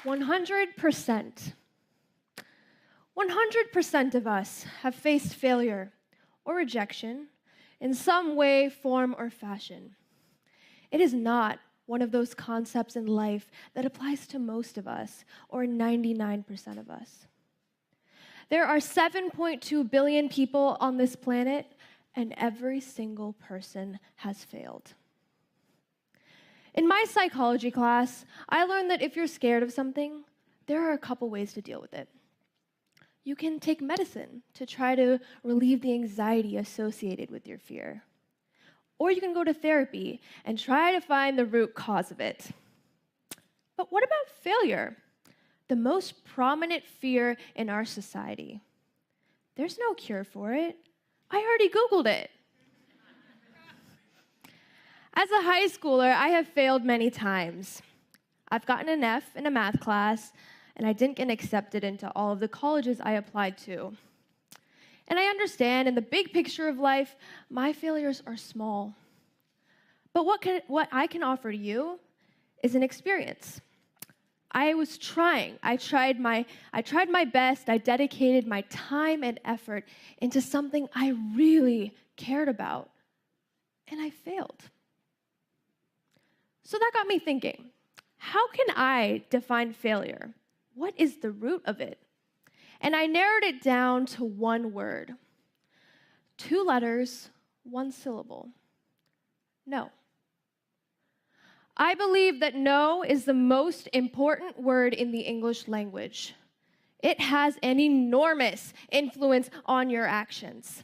100%. 100% of us have faced failure or rejection in some way, form, or fashion. It is not one of those concepts in life that applies to most of us, or 99% of us. There are 7.2 billion people on this planet, and every single person has failed. In my psychology class, I learned that if you're scared of something, there are a couple ways to deal with it. You can take medicine to try to relieve the anxiety associated with your fear. Or you can go to therapy and try to find the root cause of it. But what about failure? The most prominent fear in our society. There's no cure for it. I already Googled it. As a high schooler, I have failed many times. I've gotten an F in a math class, and I didn't get accepted into all of the colleges I applied to. And I understand in the big picture of life, my failures are small. But what I can offer to you is an experience. I was trying. I tried my best. I dedicated my time and effort into something I really cared about, and I failed. So that got me thinking, how can I define failure? What is the root of it? And I narrowed it down to one word. 2 letters, 1 syllable. No. I believe that no is the most important word in the English language. It has an enormous influence on your actions.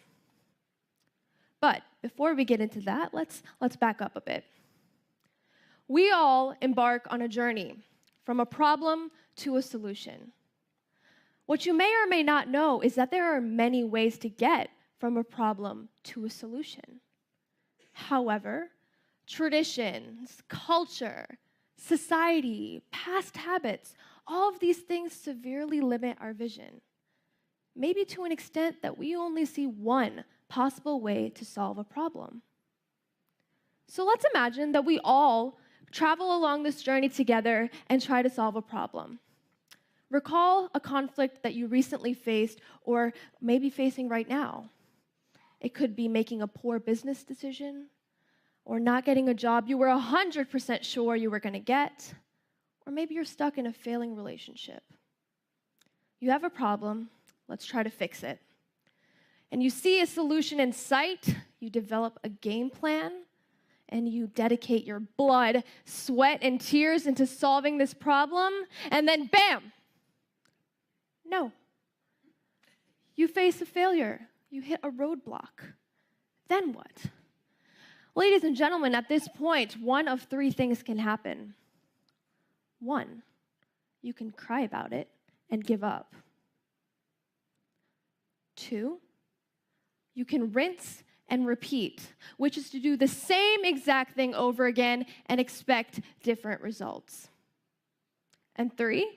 But before we get into that, let's back up a bit. We all embark on a journey from a problem to a solution. What you may or may not know is that there are many ways to get from a problem to a solution. However, traditions, culture, society, past habits, all of these things severely limit our vision. Maybe to an extent that we only see one possible way to solve a problem. So let's imagine that we all travel along this journey together and try to solve a problem. Recall a conflict that you recently faced or maybe facing right now. It could be making a poor business decision or not getting a job you were 100% sure you were going to get, or maybe you're stuck in a failing relationship. You have a problem, let's try to fix it. And you see a solution in sight, you develop a game plan, and you dedicate your blood, sweat, and tears into solving this problem, and then bam! No. You face a failure. You hit a roadblock. Then what? Ladies and gentlemen, at this point, one of 3 things can happen. 1, you can cry about it and give up. 2, you can rinse and repeat, which is to do the same exact thing over again and expect different results. And 3,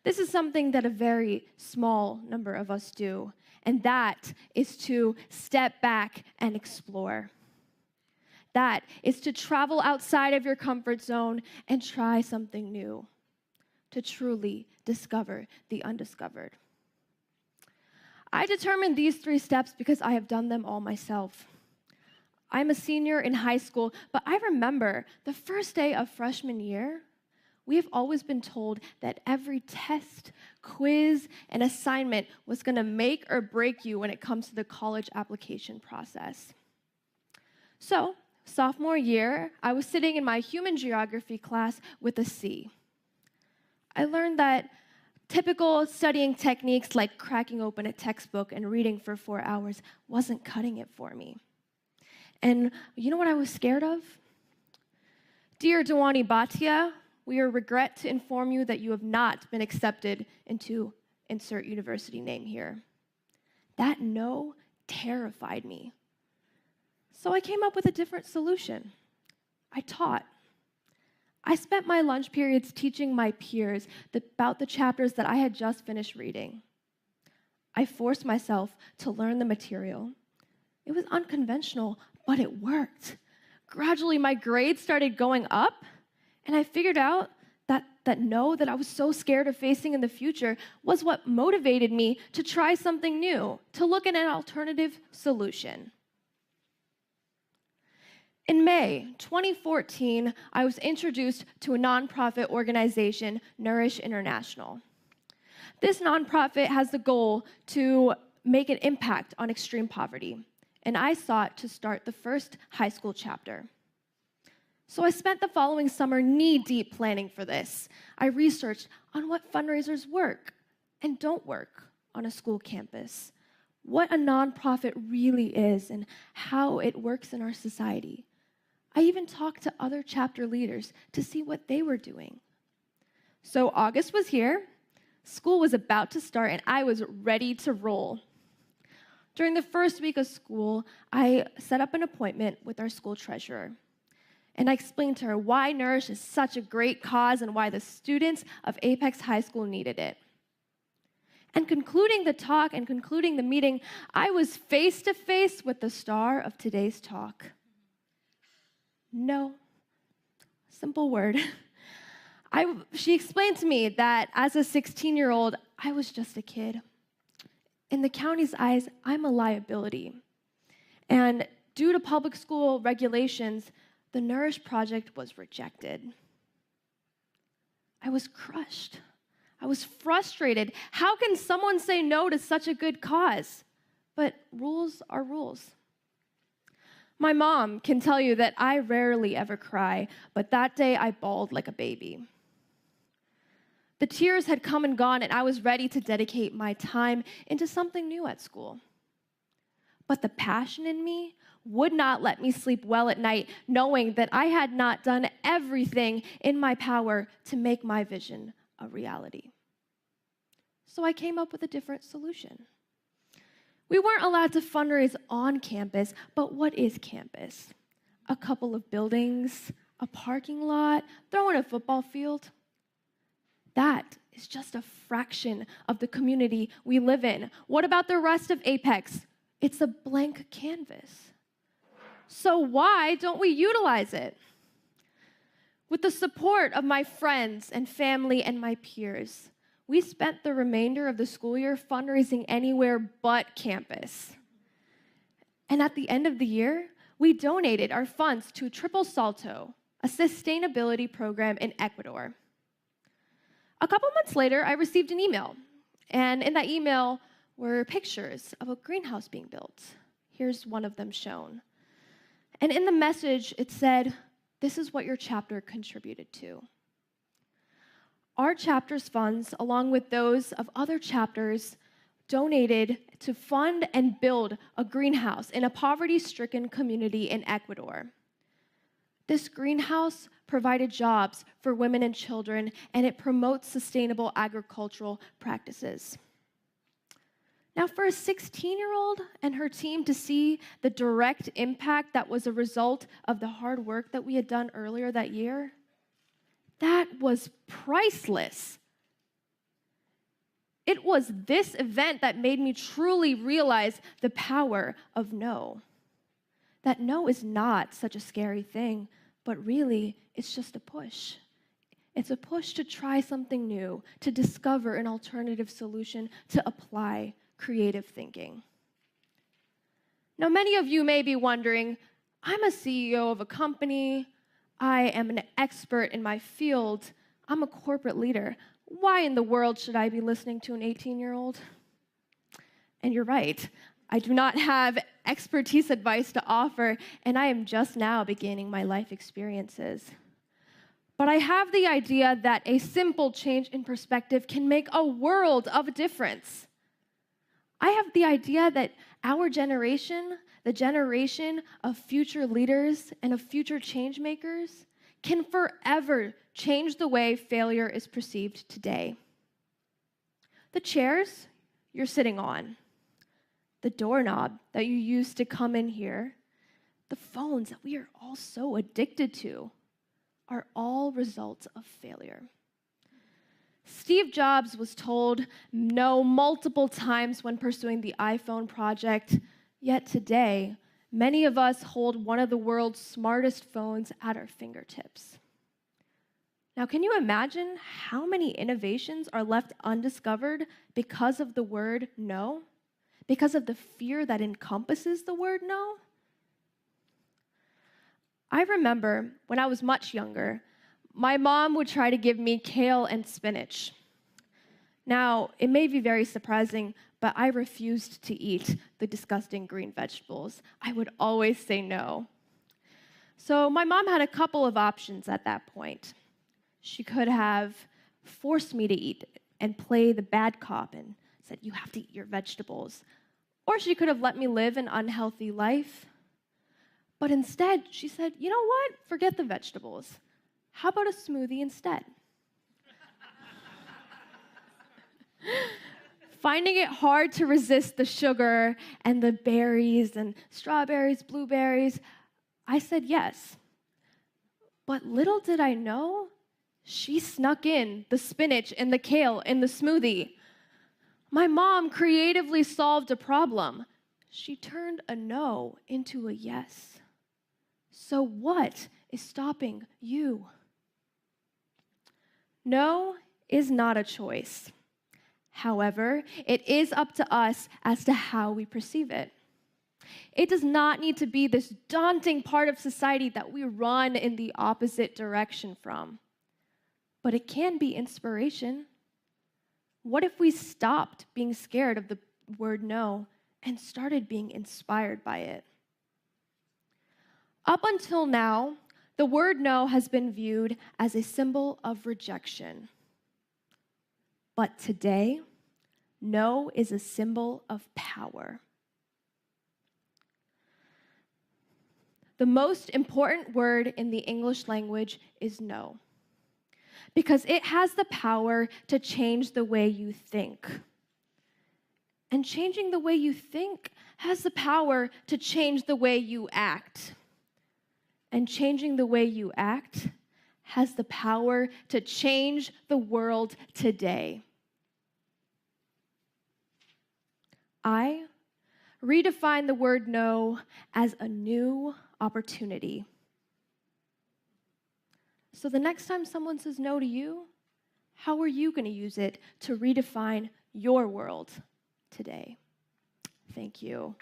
this is something that a very small number of us do, and that is to step back and explore. That is to travel outside of your comfort zone and try something new, to truly discover the undiscovered. I determined these 3 steps because I have done them all myself. I'm a senior in high school, but I remember the first day of freshman year, we have always been told that every test, quiz, and assignment was going to make or break you when it comes to the college application process. So, sophomore year, I was sitting in my human geography class with a C. I learned that typical studying techniques like cracking open a textbook and reading for 4 hours wasn't cutting it for me. And you know what I was scared of? Dear Dewani Bhatia, we regret to inform you that you have not been accepted into insert university name here. That no terrified me. So I came up with a different solution. I taught. I spent my lunch periods teaching my peers about the chapters that I had just finished reading. I forced myself to learn the material. It was unconventional, but it worked. Gradually, my grades started going up, and I figured out That no that I was so scared of facing in the future was what motivated me to try something new, to look at an alternative solution. In May 2014, I was introduced to a nonprofit organization, Nourish International. This nonprofit has the goal to make an impact on extreme poverty, and I sought to start the first high school chapter. So I spent the following summer knee-deep planning for this. I researched on what fundraisers work and don't work on a school campus, what a nonprofit really is and how it works in our society. I even talked to other chapter leaders to see what they were doing. So August was here, school was about to start, and I was ready to roll. During the first week of school, I set up an appointment with our school treasurer. And I explained to her why Nourish is such a great cause and why the students of Apex High School needed it. And concluding the talk and concluding the meeting, I was face to face with the star of today's talk. No. Simple word. She explained to me that as a 16-year-old, I was just a kid. In the county's eyes, I'm a liability. And due to public school regulations, the Nourish project was rejected. I was crushed. I was frustrated. How can someone say no to such a good cause? But rules are rules. My mom can tell you that I rarely ever cry, but that day I bawled like a baby. The tears had come and gone, and I was ready to dedicate my time into something new at school. But the passion in me would not let me sleep well at night, knowing that I had not done everything in my power to make my vision a reality. So I came up with a different solution. We weren't allowed to fundraise on campus, but what is campus? A couple of buildings, a parking lot, throw in a football field. That is just a fraction of the community we live in. What about the rest of Apex? It's a blank canvas. So why don't we utilize it? With the support of my friends and family and my peers, we spent the remainder of the school year fundraising anywhere but campus. And at the end of the year, we donated our funds to Triple Salto, a sustainability program in Ecuador. A couple months later, I received an email, and in that email were pictures of a greenhouse being built. Here's one of them shown. And in the message, it said, "This is what your chapter contributed to." Our chapter's funds, along with those of other chapters, donated to fund and build a greenhouse in a poverty-stricken community in Ecuador. This greenhouse provided jobs for women and children, and it promotes sustainable agricultural practices. Now, for a 16-year-old and her team to see the direct impact that was a result of the hard work that we had done earlier that year, that was priceless. It was this event that made me truly realize the power of no. That no is not such a scary thing, but really, it's just a push. It's a push to try something new, to discover an alternative solution, to apply creative thinking. Now, many of you may be wondering, I'm a CEO of a company, I am an expert in my field, I'm a corporate leader. Why in the world should I be listening to an 18-year-old? And you're right. I do not have expertise advice to offer, and I am just now beginning my life experiences. But I have the idea that a simple change in perspective can make a world of difference. I have the idea that our generation, the generation of future leaders and of future change makers, can forever change the way failure is perceived today. The chairs you're sitting on, the doorknob that you use to come in here, the phones that we are all so addicted to, are all results of failure. Steve Jobs was told no multiple times when pursuing the iPhone project, yet today, many of us hold one of the world's smartest phones at our fingertips. Now, can you imagine how many innovations are left undiscovered because of the word no? Because of the fear that encompasses the word no? I remember when I was much younger, my mom would try to give me kale and spinach. Now, it may be very surprising, but I refused to eat the disgusting green vegetables. I would always say no. So my mom had a couple of options at that point. She could have forced me to eat and play the bad cop and said, you have to eat your vegetables. Or she could have let me live an unhealthy life. But instead, she said, you know what? Forget the vegetables. How about a smoothie instead? Finding it hard to resist the sugar and the berries and strawberries, blueberries, I said yes. But little did I know, she snuck in the spinach and the kale in the smoothie. My mom creatively solved a problem. She turned a no into a yes. So what is stopping you? No is not a choice. However, it is up to us as to how we perceive it. It does not need to be this daunting part of society that we run in the opposite direction from. But it can be inspiration. What if we stopped being scared of the word no and started being inspired by it? Up until now, the word no has been viewed as a symbol of rejection. But today, no is a symbol of power. The most important word in the English language is no, because it has the power to change the way you think. And changing the way you think has the power to change the way you act. And changing the way you act has the power to change the world today. I redefine the word no as a new opportunity. So the next time someone says no to you, how are you going to use it to redefine your world today? Thank you.